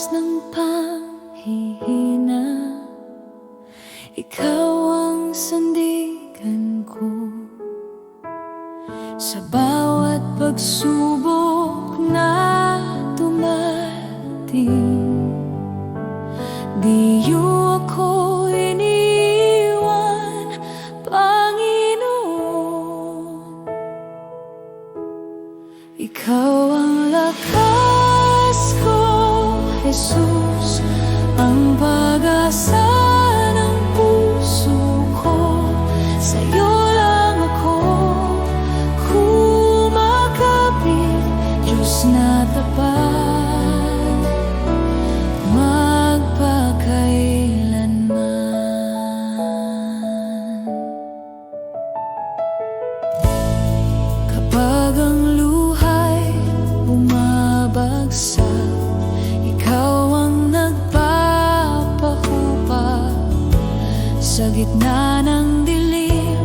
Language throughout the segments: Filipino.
ng panghihina, ikaw ang sandigan ko. Sa bawat pagsubok na dumating, di niyo ako iniwan, Panginoon. Ikaw ang lakas ko, Jesus, ang pag-asa ng puso ko. Sa'yo lang ako kumakapit, Diyos na tapat, magpakailanman. Kapag ang luhay bumabagsak, sa gitna ng dilim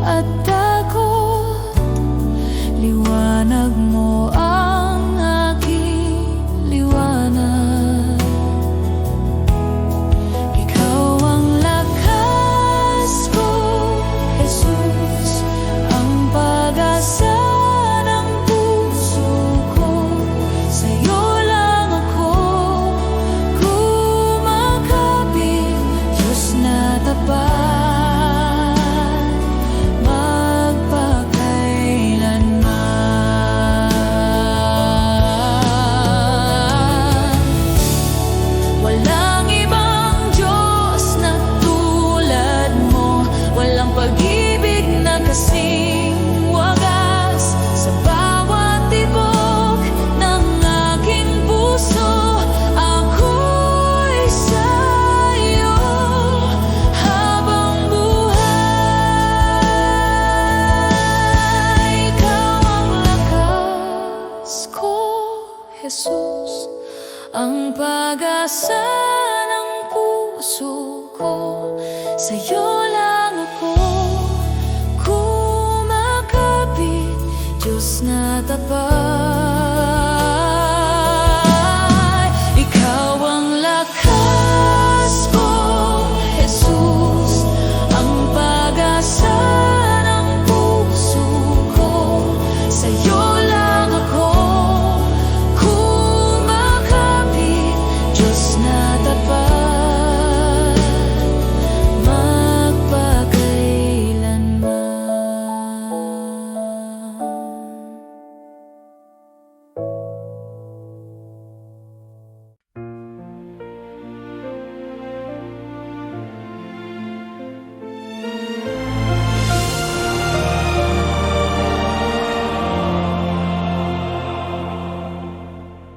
at takot, liwanag mo ang aking liwanag. Ikaw ang lakas ko, Jesus, ang pag-asa ng puso ko. Sa'yo lang ako kumakapit, Diyos na tapat, Jesus, ang pag-asa ng puso ko. Sa'yo lang ako kumakapit, Diyos na tapat. Ikaw ang lakas ko, Jesus, ang pag-asa ng puso ko. Sa'yo lang ako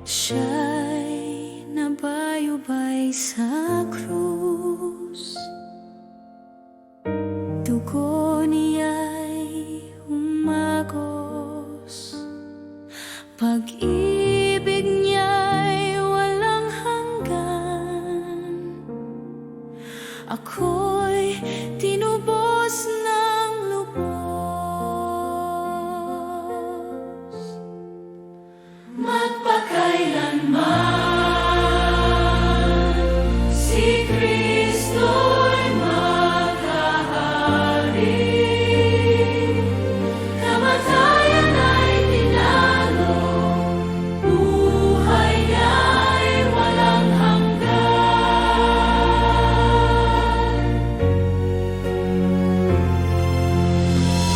siya'y nabayubay sa krus, dugo niya'y umagos, pag-ibig niya'y walang hanggan. Ako'y tinubos ng lubos, magpakailanman si Kristo'y maghahari. Kamatayan ay tinalo, buhay niya'y walang hanggan.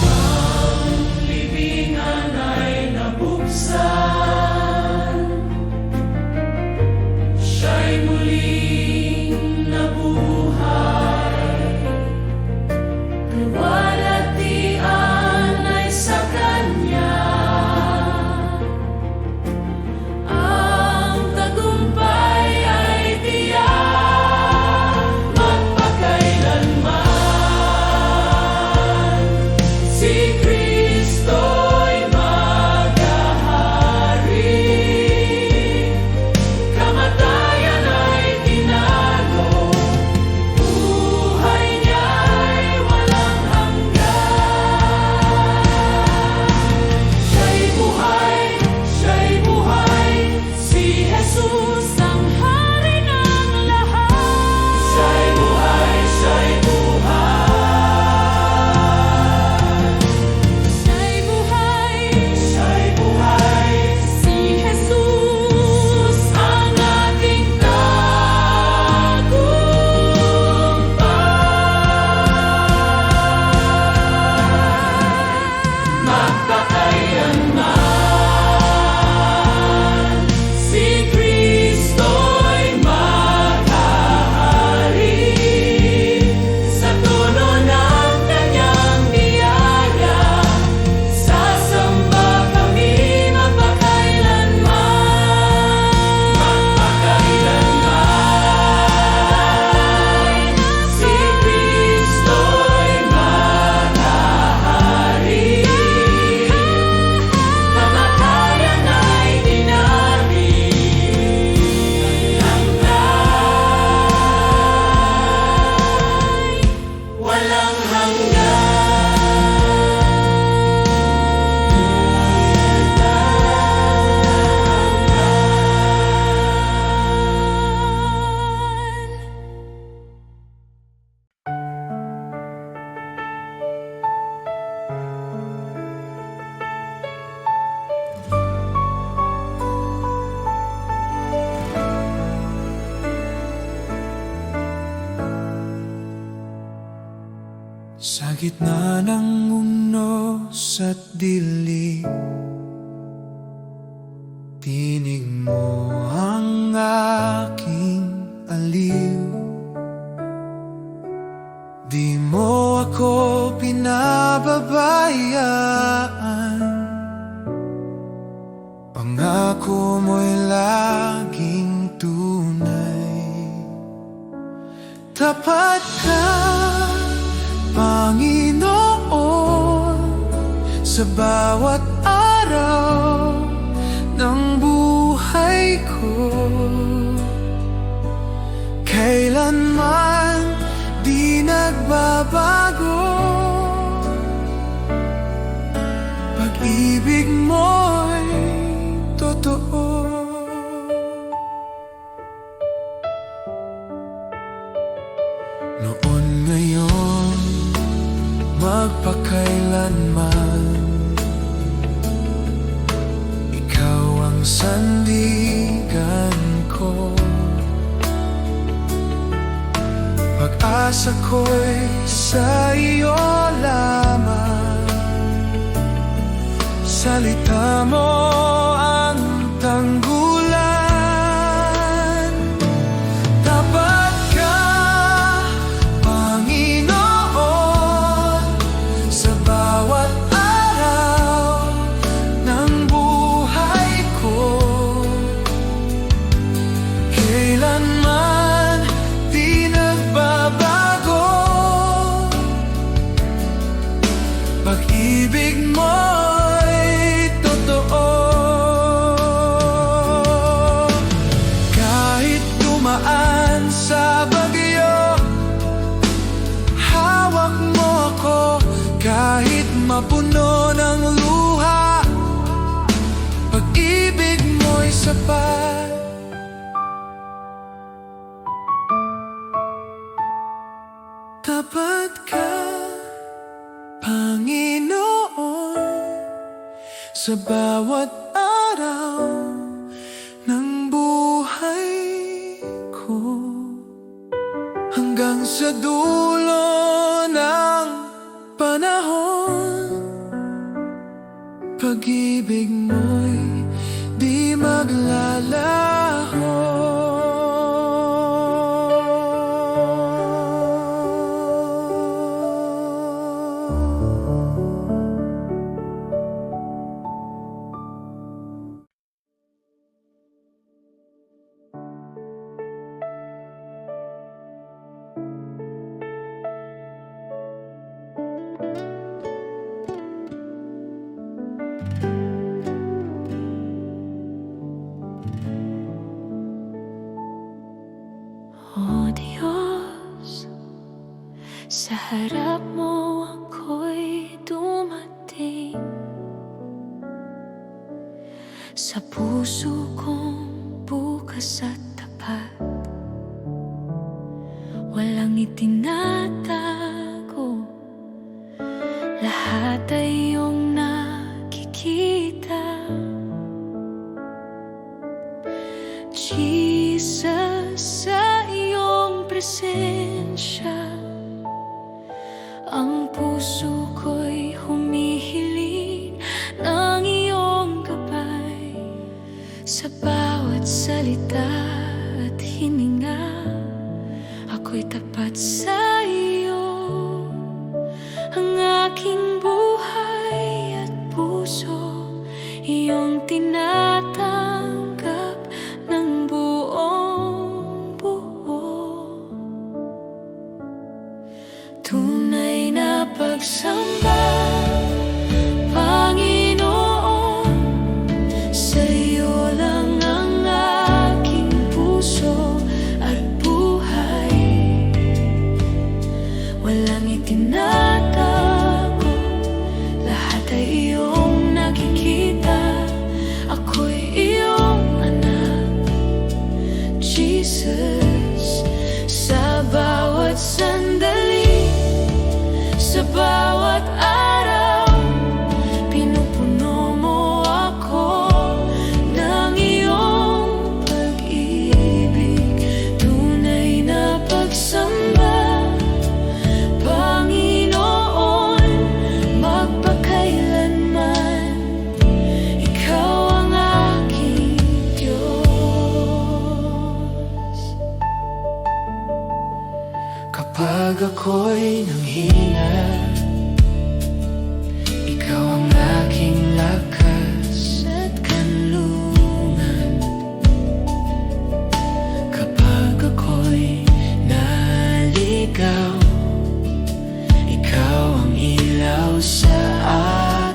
Ang libingan ay nabuksan, siya'y muling nabuhay. Kalwalhatian ay sa Kanya, ang tagumpay ay tiyak. Magpakailanman si Kristo'y maghahari. Kamatayan ay tinalo, buhay niya'y walang hanggan. Siya'y buhay, si Jesus ang hari. gitna ng unos at dilim, tinig mo ang aking aliw. Di mo ako pinababayaan, pangako mo'y laging tunay. Tapat ka, Panginoon, sa bawat araw ng buhay ko. Kailanman di nagbabago, pag-ibig mo'y totoo. Noon, ngayon, magpakailanman, ikaw ang sandigan ko. Pag-asa ko'y sa iyo lamang, salita mo ang tanggulan. Tapat ka, Panginoon, sa bawat araw ng buhay ko. Kailanman di nagbabago, pag-ibig mo'y totoo. Kahit dumaan sa bagyo, hawak mo ako. Kahit mapuno ng luha, pag-ibig mo'y sapat. Tapat ka, Panginoon, sa bawat araw ng buhay ko. Hanggang sa dulo ng panahon, pag-ibig mo'y di maglalaho. O Diyos, sa harap mo ako'y dumating. Sa puso kong bukas at tapat, walang itinatago, lahat ay iyong nakikita. Jesus, sa iyong presensya, ang puso ko'y humihiling ng iyong gabay. Sa bawat salita at hininga, ako'y tapat sa iyo. Ang aking buhay at puso, iyong tinatanggap ng buong buo. Tunay na pagsamba, Panginoon, sa iyo lang ang aking puso at buhay. Walang itinatago, lahat ay iyong nakikita. Ako'y iyong anak, Jesus. Sa bawat sandali, sa bawat araw, pinupuno mo ako ng iyong pag-ibig. Tunay na pagsamba, Panginoon, Kapag ako'y nanghina, ikaw ang aking lakas at kanlungan. Kapag ako'y naligaw, ikaw ang ilaw sa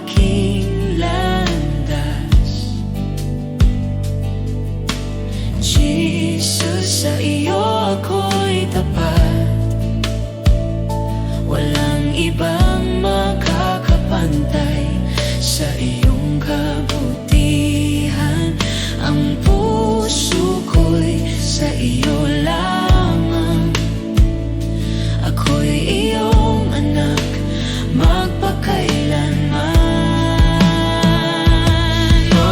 aking landas. Jesus, sa iyo ako'y tapat. Walang ibang makakapantay sa iyong kabutihan. Ang puso ko'y sa iyo lamang. Ako'y iyong anak, magpakailanman. O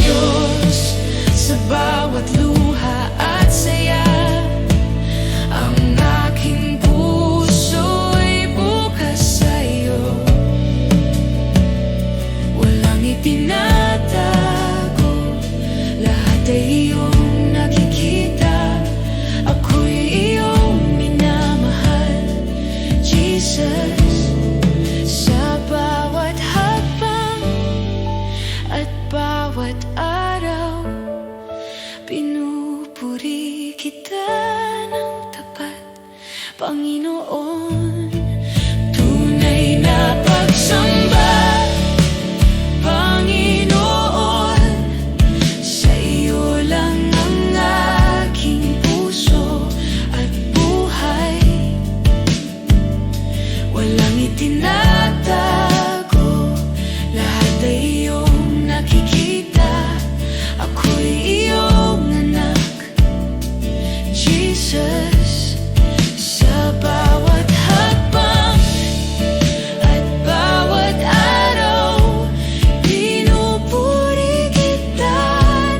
Diyos, sa bawat luha at saya, ang aking puso'y bukas sa iyo. Walang itinatago, lahat ay iyong nakikita. Ako'y iyong minamahal, Jesus. Sa bawat hakbang at bawat araw, pinupuri kita ng tapat, Panginoon. Tunay na pagsamba, Panginoon, sa iyo lang ang aking puso at buhay. Walang itinatago, lahat ay iyong nakikita. Ako'y iyong anak, Jesus. Sa bawat hakbang at bawat araw, pinupuri kita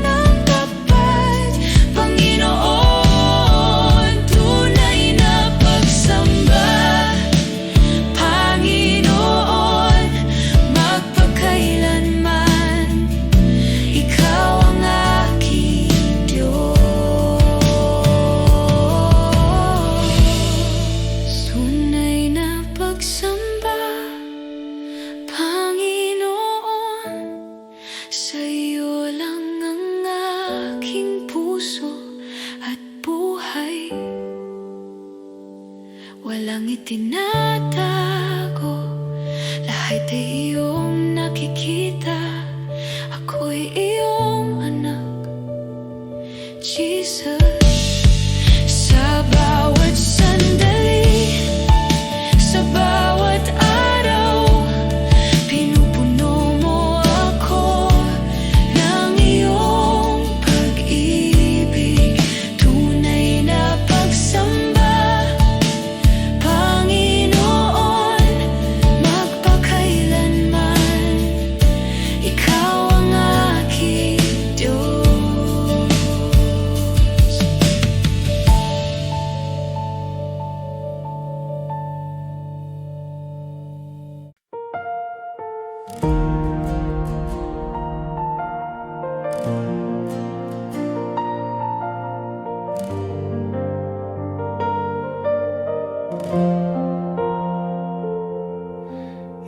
ng tapat, Panginoon. Tunay na pagsamba, Panginoon, magpakailanman. Ikaw ang aking Diyos. Tunay na pagsamba, Panginoon, sa iyo lang ang aking puso at buhay. Walang itinatago, lahat ay iyong nakikita. Ako'y iyong anak, Jesus. Sa bawat sandali, sa bawat araw, pinupuno mo ako ng iyong pag-ibig. Tunay na pagsamba, Panginoon, magpakailanman. Ikaw ang aking Diyos.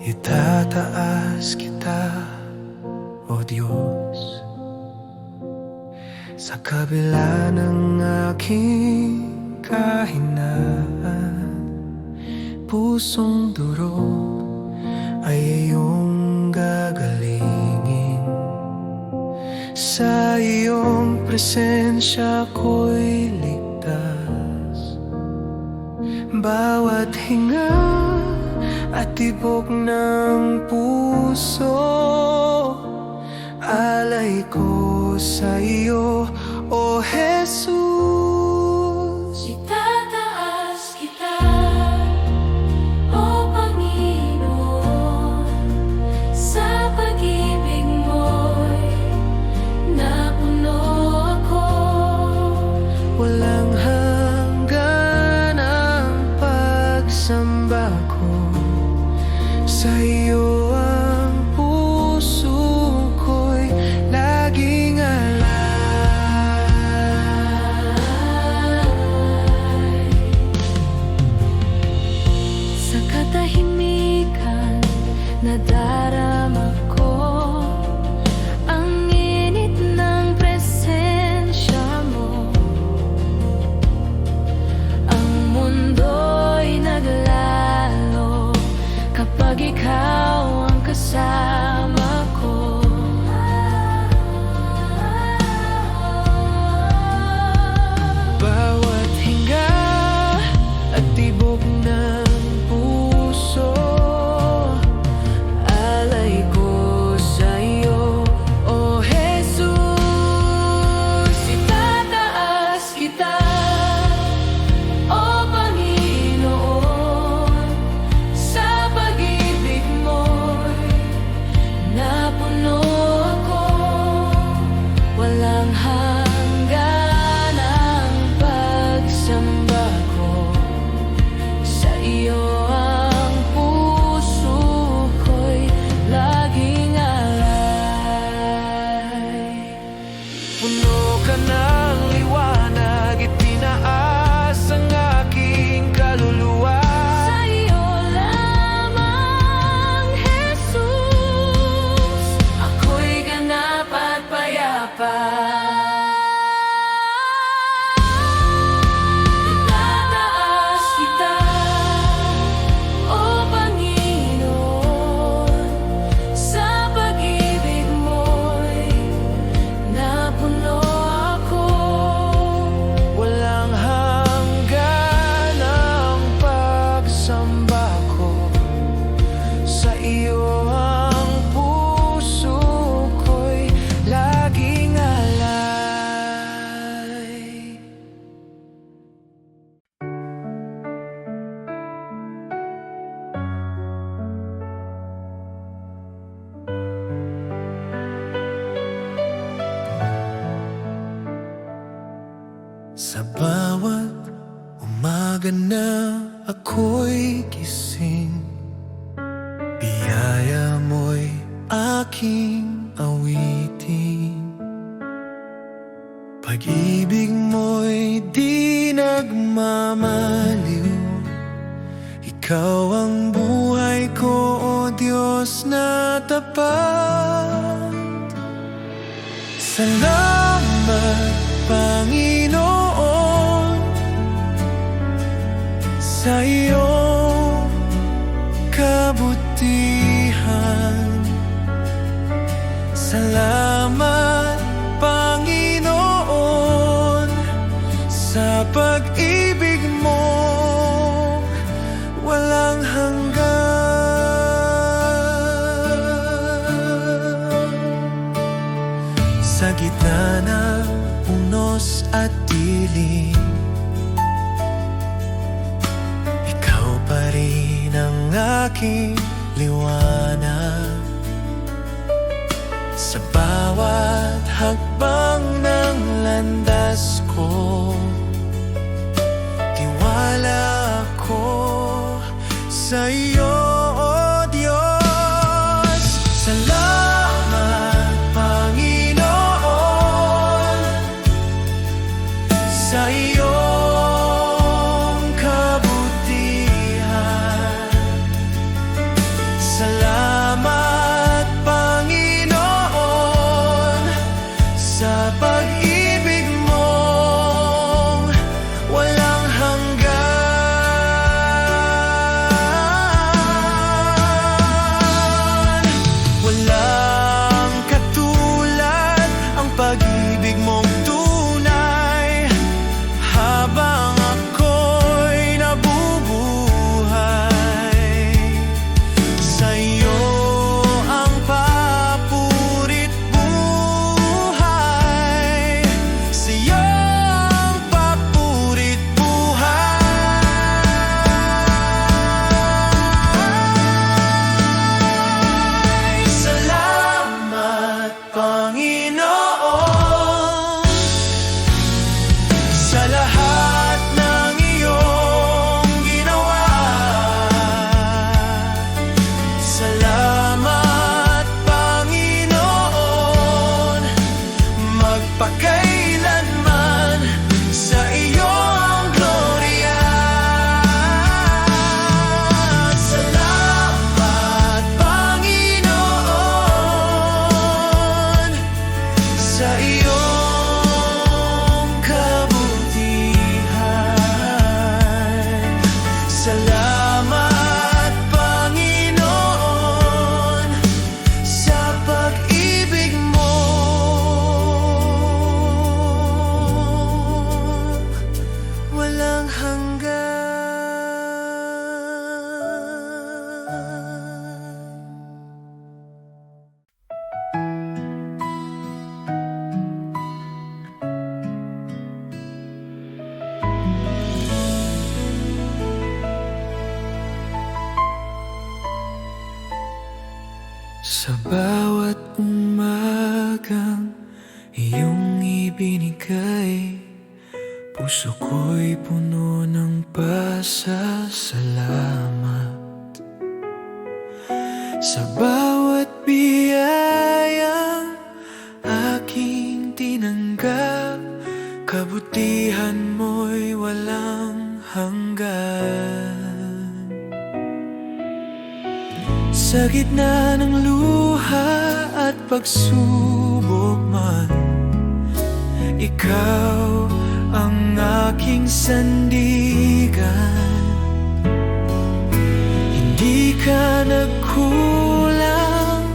Itataas kita, O Diyos, sa kabila ng aking kahinaan. Pusong durog ay iyong gagalingin. Sa iyong presensya ko'y ligtas. Bawat hinga at tibok ng puso, alay ko sa iyo, O Jesus. Itataas kita, O Panginoon, sa pag-ibig mo'y napuno ako. Walang hanggan ang pagsamba ko, sa iyo ang puso ko'y laging alay. Sa bawat umaga na ako'y gising, biyaya mo'y aking awitin. Pag-ibig mo'y di nagmamaliw, ikaw ang buhay ko, o Diyos na tapat. Salamat, Panginoon, sa iyong kabutihan. Salamat, Panginoon, sa pag-ibig mo walang hanggan. Sa gitna ng unos at dilim, ikaw pa rin ang aking liwanag. Sa bawat hakbang ng landas ko, tiwala ako sa iyo, o Diyos. Salamat, Panginoon, sa iyong kabutihan. Salamat, Panginoon, sa pag-ibig mong walang hanggan. Walang katulad ang pag-ibig mong tunay. Habang ako'y nabubuhay, sa iyo ang papurit buhay. Sa iyo ang papurit buhay. Salamat, Panginoon, sa lahat ng iyong ginawa. Salamat, Panginoon, magpakailanman sa iyong glorya. Salamat, Panginoon, sa iyong kabutihan. Salamat, Panginoon, sa pag-ibig mo walang hanggan. Sa bawat umagang iyong ibinigay, puso ko'y puno ng pasasalamat. Sa bawat biyayang aking tinanggap, kabutihan mo'y walang hanggan. Sa gitna ng luha at pagsubok man, ikaw ang aking sandigan. Hindi ka nagkulang,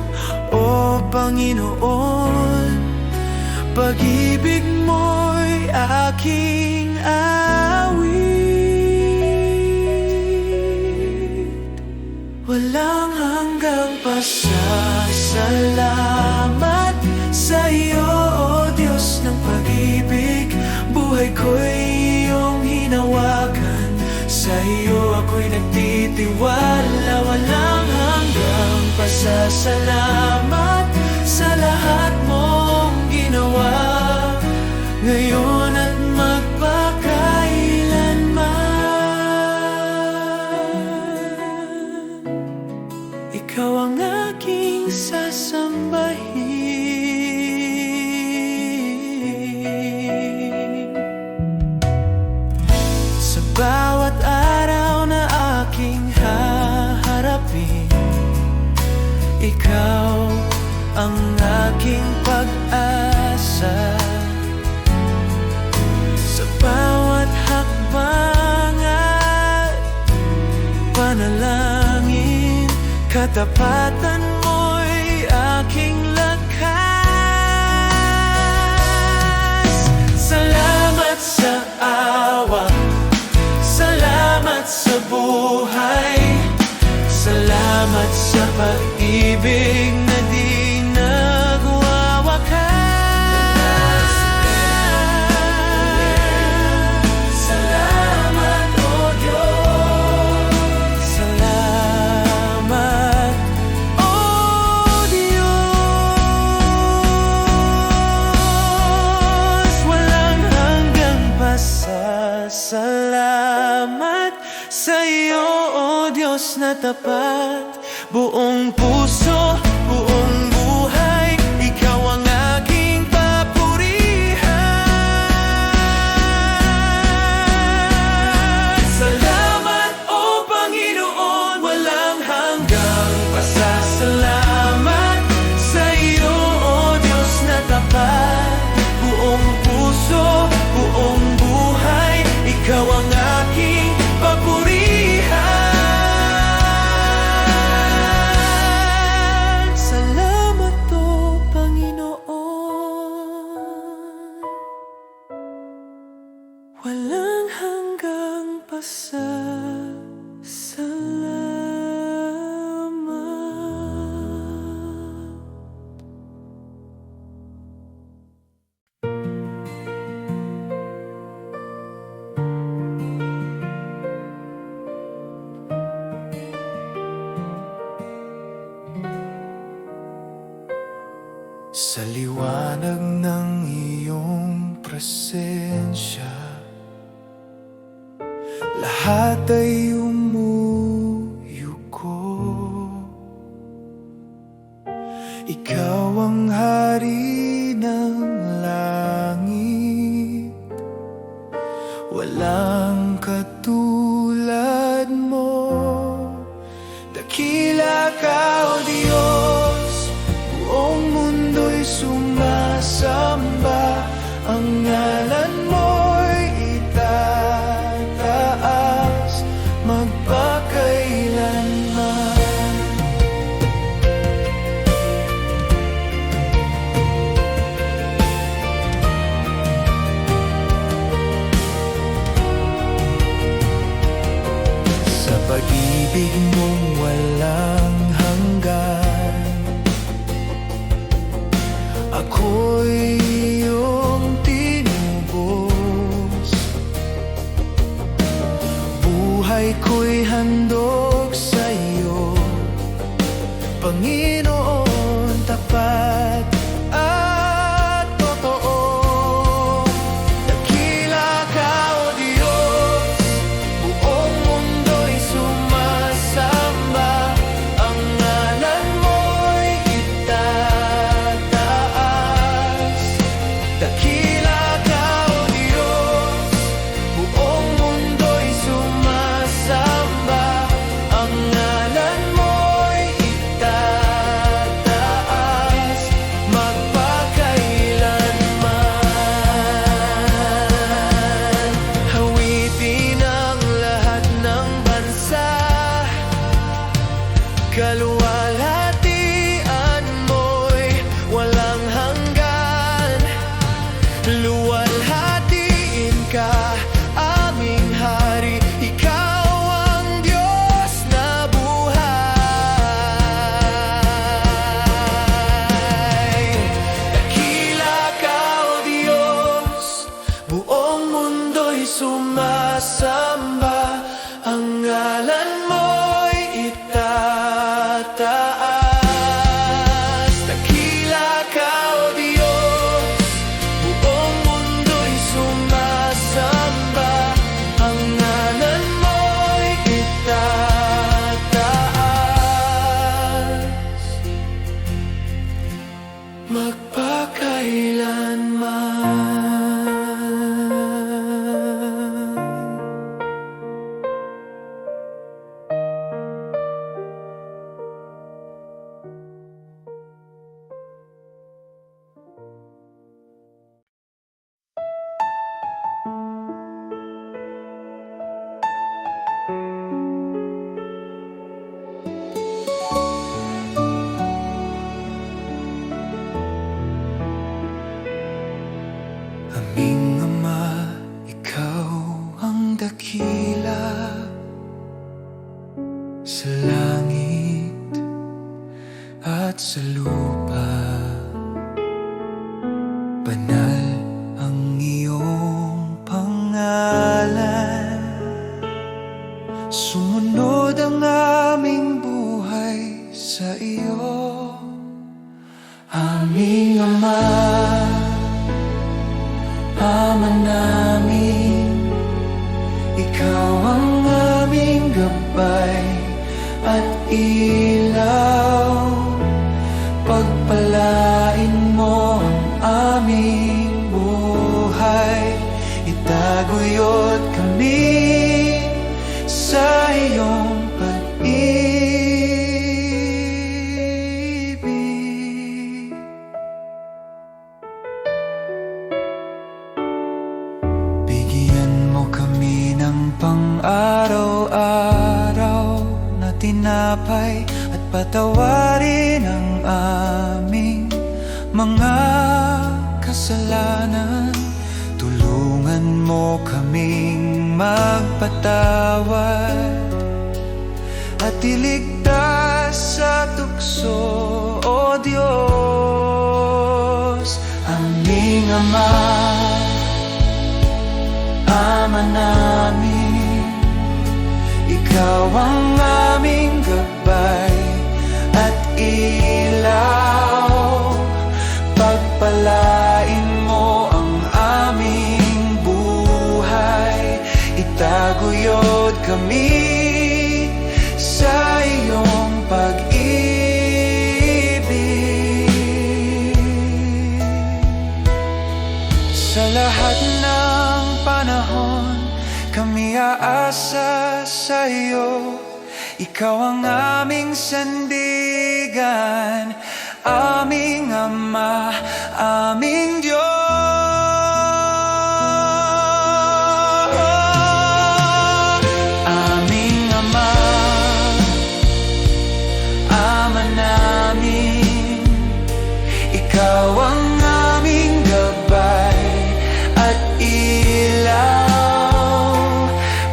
o Panginoon, pag-ibig mo'y aking awit. Walang hanggang pasasalamat sa iyo, o Diyos ng pag-ibig. Buhay ko'y iyong hinawakan, sa iyo ako'y nagtitiwala. Walang hanggang pasasalamat sa lahat mong ginawa ngayon at magpapalala. ikaw ang aking pag-asa. Sa bawat hakbang at panalangin, katapatan mo'y aking lakas. Salamat sa awa, salamat sa buhay, salamat sa pag-ibig na di nagwawakas. Salamat, O Diyos. Salamat, O Diyos. Walang hanggang pasasalamat sa iyo, O Diyos na tapat. Buong puso, buong buhay, ikaw ang aking papurihan. Salamat, O Panginoon, walang hanggang pasasalamat sa iyo, O Diyos na tapat. Buong puso, buong buhay, ikaw ang aking papurihan. Walang hanggang pasasalamat. Sa liwanag ng iyong presensya, lahat ay umuyuko. Ikaw ang hari ng langit, walang katulad mo. Dakila ka, O Diyos, buong mundo'y sumasamba. Ang ngalan mo'y itataas magpakailanman. Sa pag-ibig mong walang hanggan, ako'y iyong tinubos. Buhay ko'y handog sa iyo, Panginoon, tapat at totoo. Dakila ka, O Diyos, buong mundo'y sumasamba. Ang ngalan mo'y itataas. Dakila ka, O Diyos, buong mundo'y sumasamba. Ang ngalan mo'y itataas magpakailanman. Hawitin ang lahat ng bansa, kaluwalhatian mo'y walang hanggan. Luwalhatiin ka, aming hari, ikaw ang Diyos na buhay. Dakila ka, O Diyos, buong mundo'y sumasamba. Ang ngalan mo'y itataas. Dakila ka, O Diyos, buong mundo'y sumasamba. Ang ngalan mo'y itataas magpakailanman. dakila sa langit at sa lupa. Banal ang iyong pangalan, sumunod ang aming buhay sa iyo. Aming Ama, Ama namin, ikaw ang aming gabay at ilaw. Pagpalain mo ang aming buhay, itaguyod kami sa iyong pag-ibig. Bigyan mo kami ng pang-araw-araw na tinapay at patawarin ang aming mga kasalanan. Tulungan mo kaming magpatawad at iligtas sa tukso, O Diyos. Aming Ama, Ama namin, ikaw ang aming gabay at ilaw. Pagpalain mo ang aming buhay, itaguyod kami sa iyong pag-ibig. Sa lahat ng panahon, kami aasa sa iyo. Ikaw ang aming sandigan, aming Ama, aming Diyos. Aming Ama, Ama namin, ikaw ang aming gabay at ilaw.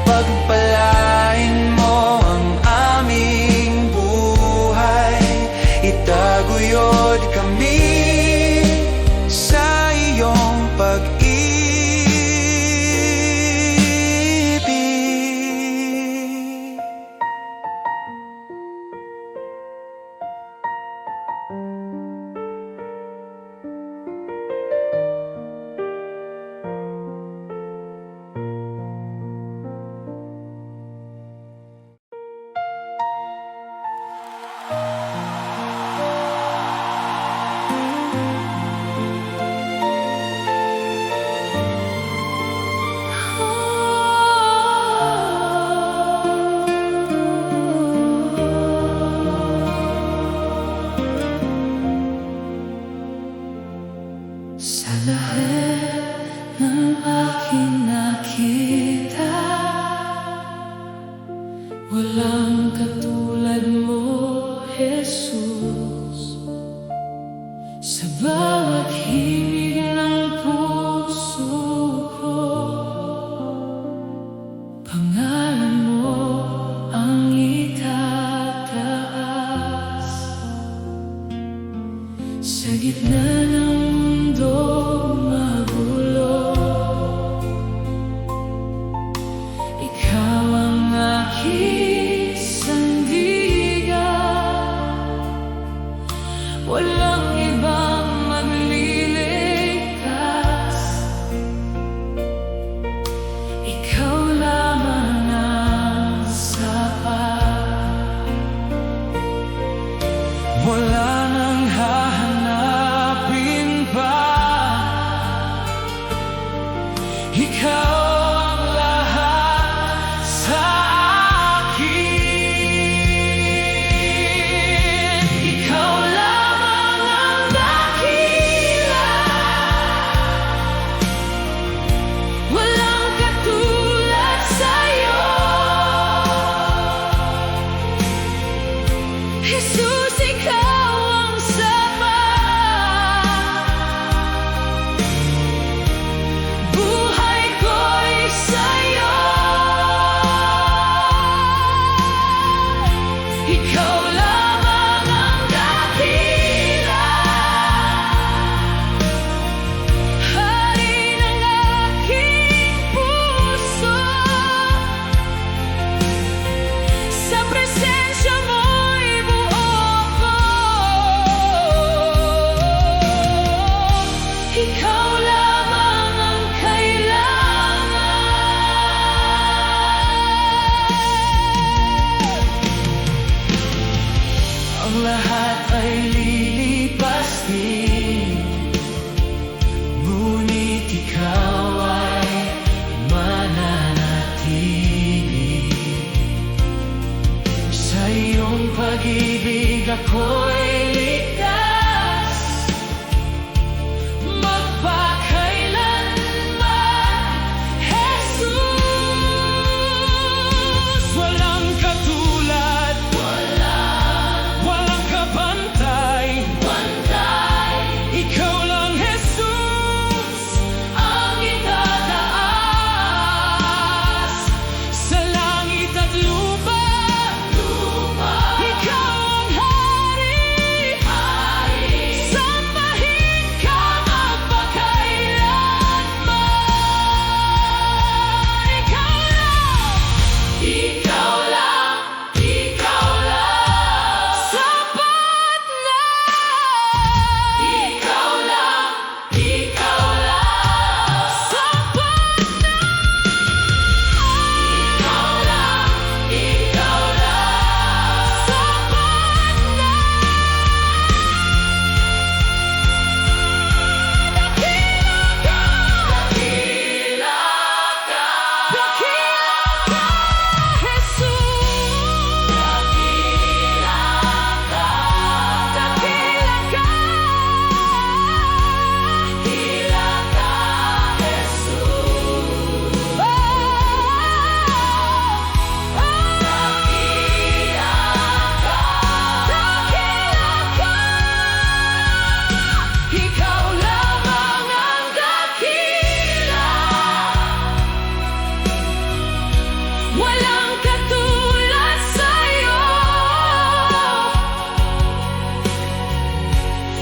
Pagpalain mo ang aming buhay, itaguyod kami sa iyong pag-ibig. Sa lahat ng aking nakita, walang katulad mo, Jesus. Sa bawat himig ng puso ko, pangalan mo ang itataas. Sa gitna ng mundo magulo, ikaw ang aking sandigan. Walang ibang magliligtas, ikaw lamang ang sapat. Wala nang hahanapin pa, ikaw ang lahat sa akin. Ikaw lamang ang dakila, walang katulad ako'y ligtas magpakailanman, Jesus. Walang katulad, walang kabantay, ikaw lang, Jesus, Ang itataas sa langit at lupa. Ikaw ang hari, sambahin ka magpakailanman. Ikaw lang, sapat na. ikaw lang, Sapat na. Sapat na. Dakila ka, Jesus. Dakila ka. ikaw lamang ang dakila. Walang katulad sa'yo,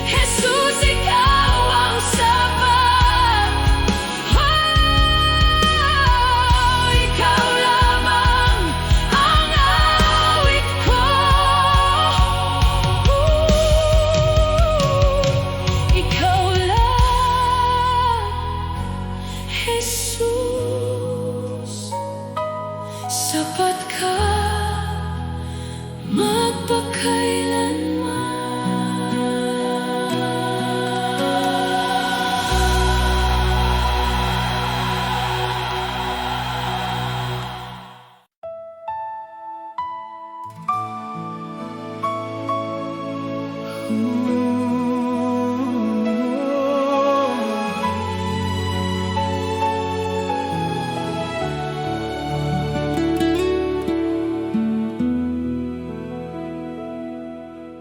Jesus, ikaw ang sapat. Ikaw lamang ang awit ko. Ikaw lang, Jesus. Sapat ka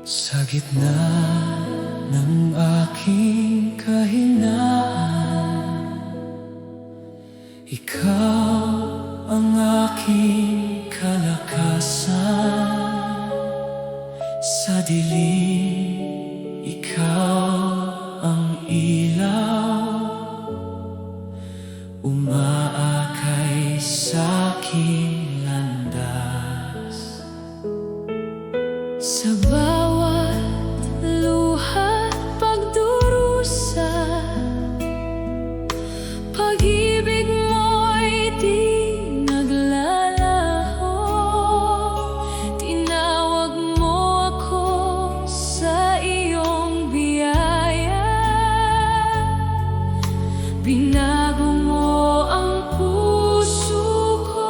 Sa gitna ng aking kahinaan, ikaw ang aking kalakasan. Sa dilim, ikaw ang ilaw, umaakay sa'king landas. Sa bawat luha't pagdurusa, pag-ibig mo'y di naglalaho. Tinawag mo ako sa iyong biyaya, binago mo ang puso ko.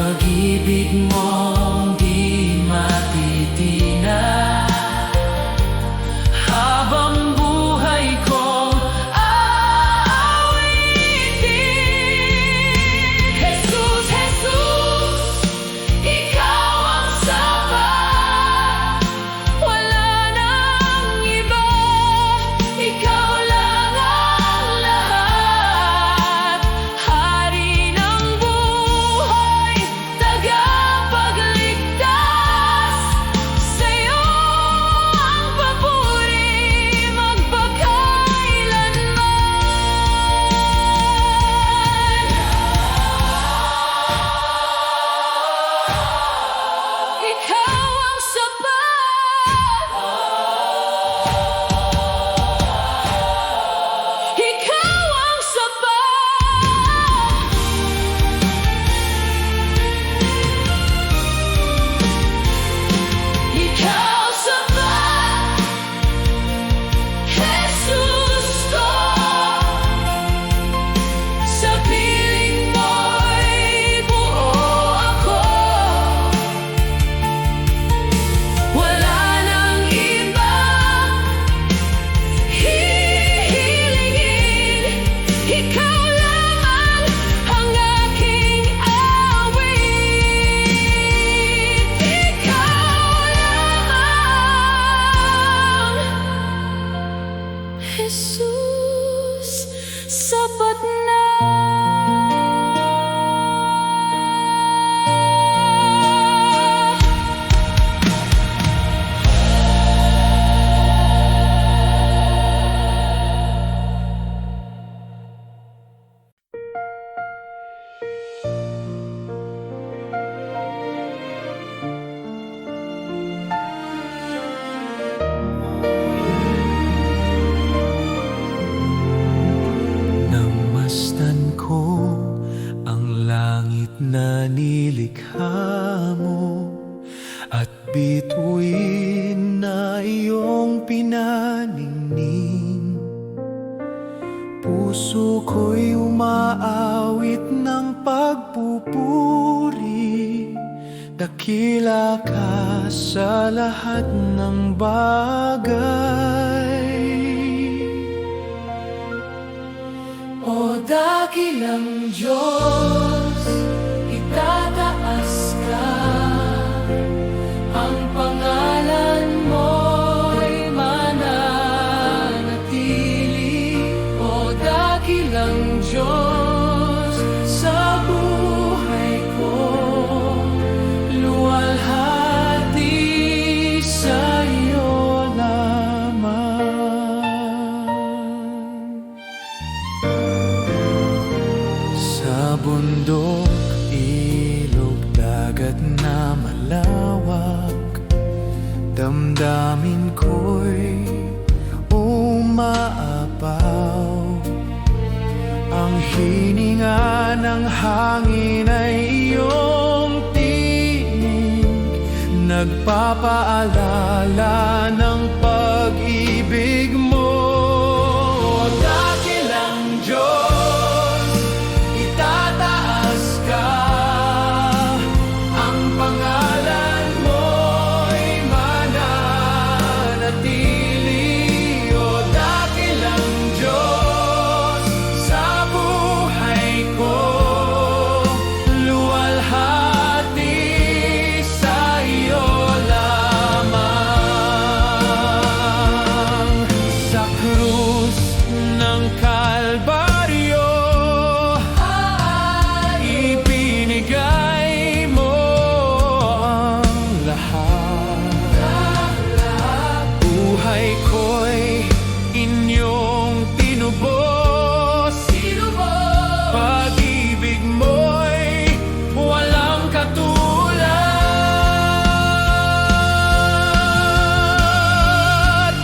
pag-ibig mong di matitinag. Habang buhay kong aawitin. Jesus, Jesus, ikaw ang sapat. Wala nang iba, ikaw lang ang lahat. Hari ng buhay, tagapagligtas. Sa'yo ang papuri magpakailanman. Ikaw ang sapat. Ikaw ang sapat. Ikaw sapat, Jesus ko. Sa piling mo'y buo ako. Wala nang ibang hihilingin. Ikaw lamang ang aking awit. Ikaw lamang, Jesus, sapat na. Namastan ko ang langit na nilikha mo at bituin na iyong pinaningning. Puso ko'y umaawit ng pagpupuri. Dakila ka sa lahat ng bagay. O dakilang Diyos, itataas ka. Ang pangalan mo'y mananatili. O dakilang Diyos, sa buhay ko luwalhati sa iyo lamang. Sa bundok, ilog, dagat na malawak, damdamin ko'y umaapaw. Ang hininga ng hangin ay iyong tinig, nagpapaalala ng pag-ibig mo. Dakilang Diyos, itataas ka. Ang pangalan mo'y mananatili. O dakilang Diyos, sa buhay ko luwalhati sa iyo lamang. Sa krus ng Kalbaryo, ibinigay mo ang lahat. Buhay ko'y inyong tinubos. Pag-ibig mo'y walang katulad.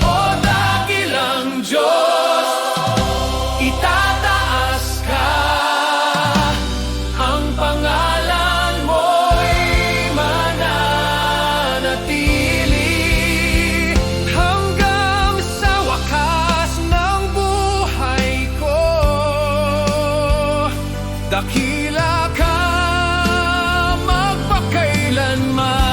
O dakilang Diyos, itataas ka. Ang pangalan mo'y mananatili hanggang sa wakas ng buhay ko. Dakila ka, kailanman.